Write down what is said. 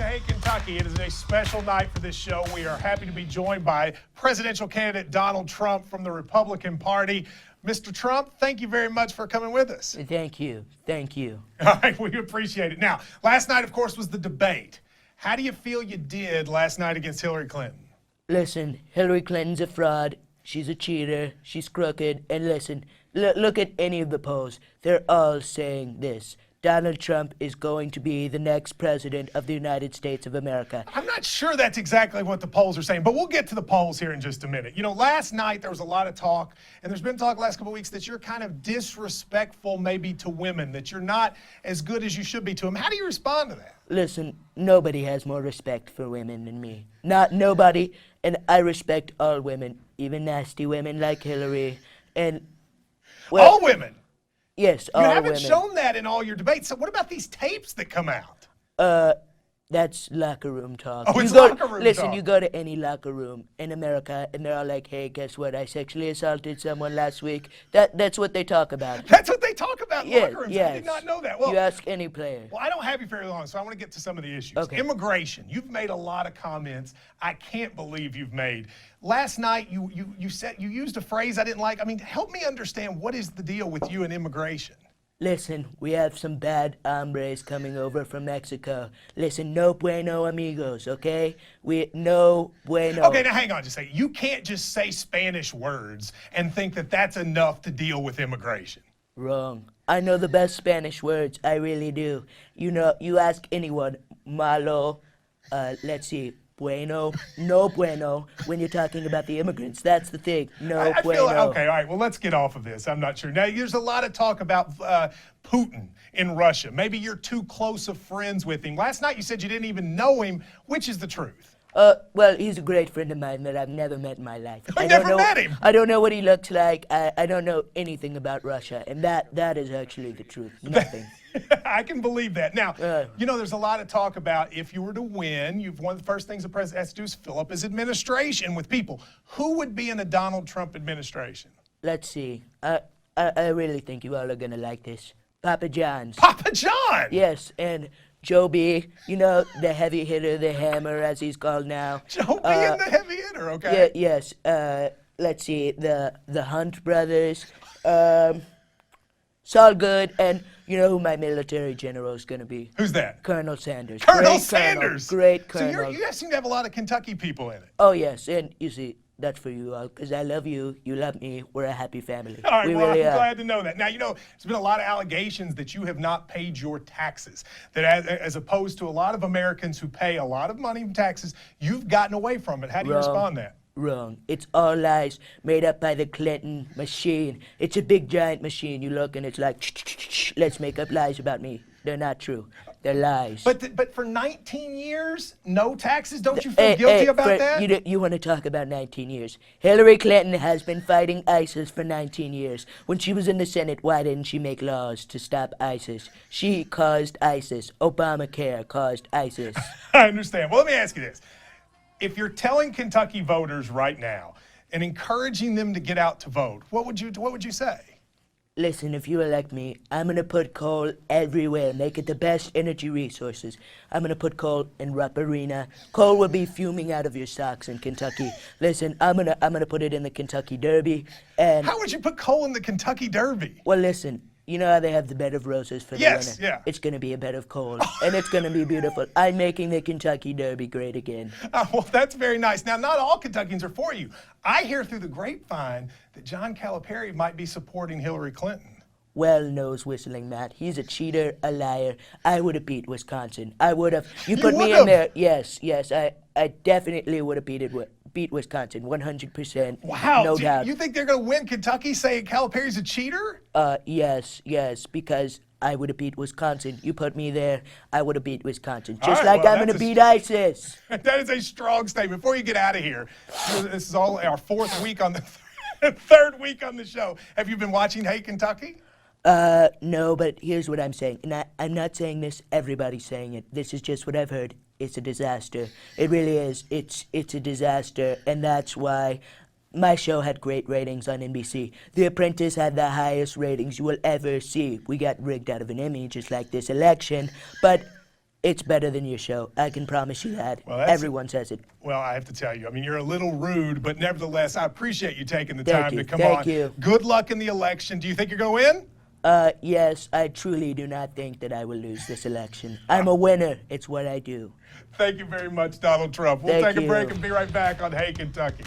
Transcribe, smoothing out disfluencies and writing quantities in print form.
Hey Kentucky. It is a special night for this show. We are happy to be joined by presidential candidate Donald Trump from the Republican Party. Mr. Trump, thank you very much for coming with us. Thank you. Thank you. All right, we appreciate it. Now, last night, of course, was the debate. How do you feel you did last night against Hillary Clinton? Listen, Hillary Clinton's a fraud. She's a cheater. She's crooked. And listen, look at any of the polls. They're all saying this. Donald Trump is going to be the next president of the United States of America. I'm not sure that's exactly what the polls are saying, but we'll get to the polls here in just a minute. You know, last night there was a lot of talk, and there's been talk last couple of weeks that you're kind of disrespectful maybe to women, that you're not as good as you should be to them. How do you respond to that? Listen, nobody has more respect for women than me. Not nobody, and I respect all women, even nasty women like Hillary, and... well, all women? Yes, all women. women. You haven't shown that in all your debates. So what about these tapes that come out? That's locker room talk. Oh, it's locker room listen, talk. you go to any locker room in America, and they're all like, hey, guess what? I sexually assaulted someone last week. That's what they talk about. That's what they talk about in Yes, locker rooms. yes. I did not know that. Well, You ask any player. Well, I don't have you very long, so I want to get to some of the issues. Okay. Immigration. You've made a lot of comments I can't believe you've made. Last night, you said you used a phrase I didn't like. I mean, help me understand what is the deal with you and immigration. Listen, we have some bad hombres coming over from Mexico. Listen, no bueno amigos, okay? No bueno. Okay, now hang on just a second. You can't just say Spanish words and think that that's enough to deal with immigration. Wrong. I know the best Spanish words. I really do. You know, you ask anyone, malo, let's see, bueno, no bueno, when you're talking about the immigrants. That's the thing. No I bueno. feel, okay, all right, well, let's get off of this. I'm not sure. Now, there's a lot of talk about Putin in Russia. Maybe you're too close of friends with him. Last night you said you didn't even know him. Which is the truth? Well, he's a great friend of mine that I've never met in my life. I never met him. I don't know what he looks like. I don't know anything about Russia, and that is actually the truth. Nothing. I can believe that. Now, you know, there's a lot of talk about if you were to win, one of the first things the president has to do is fill up his administration with people. Who would be in a Donald Trump administration? Let's see. I really think you all are going to like this. Papa John's. Papa John! Yes, and Joe B., you know, the heavy hitter, the hammer, as he's called now. Joe B. and the heavy hitter, okay. Yeah, yes. Let's see, the Hunt brothers. Saul Good, and you know who my military general is going to be? Who's that? Colonel Sanders. Colonel Great Sanders! Great Colonel. So you guys seem to have a lot of Kentucky people in it. Oh, yes, and you see, that's for you all, because I love you, you love me, we're a happy family. All right, we well, really I'm are. glad to know that. Now, you know, there's been a lot of allegations that you have not paid your taxes, that as opposed to a lot of Americans who pay a lot of money in taxes, you've gotten away from it. How do you respond to that? Wrong. It's all lies made up by the Clinton machine. It's a big giant machine. You look and it's like, let's make up lies about me. They're not true. They're lies. But for 19 years, no taxes? Don't you feel guilty about that? You want to talk about 19 years. Hillary Clinton has been fighting ISIS for 19 years. When she was in the Senate, why didn't she make laws to stop ISIS? She caused ISIS. Obamacare caused ISIS. I understand. Well, let me ask you this. If you're telling Kentucky voters right now and encouraging them to get out to vote, what would you say? Listen, if you elect me, I'm going to put coal everywhere, make it the best energy resources. I'm going to put coal in Rupp Arena. Coal will be fuming out of your socks in Kentucky. Listen, I'm going to put it in the Kentucky Derby. And how would you put coal in the Kentucky Derby? Well, listen, you know how they have the bed of roses for the winner? Yes, yeah. It's going to be a bed of coal, and it's going to be beautiful. I'm making the Kentucky Derby great again. Well, that's very nice. Now, not all Kentuckians are for you. I hear through the grapevine that John Calipari might be supporting Hillary Clinton. Well, nose whistling, Matt. He's a cheater, a liar. I would have beat Wisconsin. I would have. You put me in there. Yes. I definitely would have beat Wisconsin, 100%. Wow. No doubt. You think they're going to win Kentucky saying Calipari's a cheater? Yes, because I would have beat Wisconsin. You put me there, I would have beat Wisconsin. Just like I'm going to beat ISIS. That is a strong statement. Before you get out of here, this is all our fourth week on the third week on the show. Have you been watching Hey Kentucky? No, but here's what I'm saying. And I'm not saying this, everybody's saying it. This is just what I've heard. It's a disaster. It really is. It's a disaster, and that's why my show had great ratings on NBC. The Apprentice had the highest ratings you will ever see. We got rigged out of an Emmy, just like this election, but It's better than your show. I can promise you that. Well, that's- Everyone says it. Well, I have to tell you, I mean, you're a little rude, but nevertheless, I appreciate you taking the Thank time you. to come Thank on. you. Good luck in the election. Do you think you're going to win? Yes, I truly do not think that I will lose this election. I'm a winner. It's what I do. Thank you very much, Donald Trump. We'll Thank take a break you. and be right back on Hey Kentucky.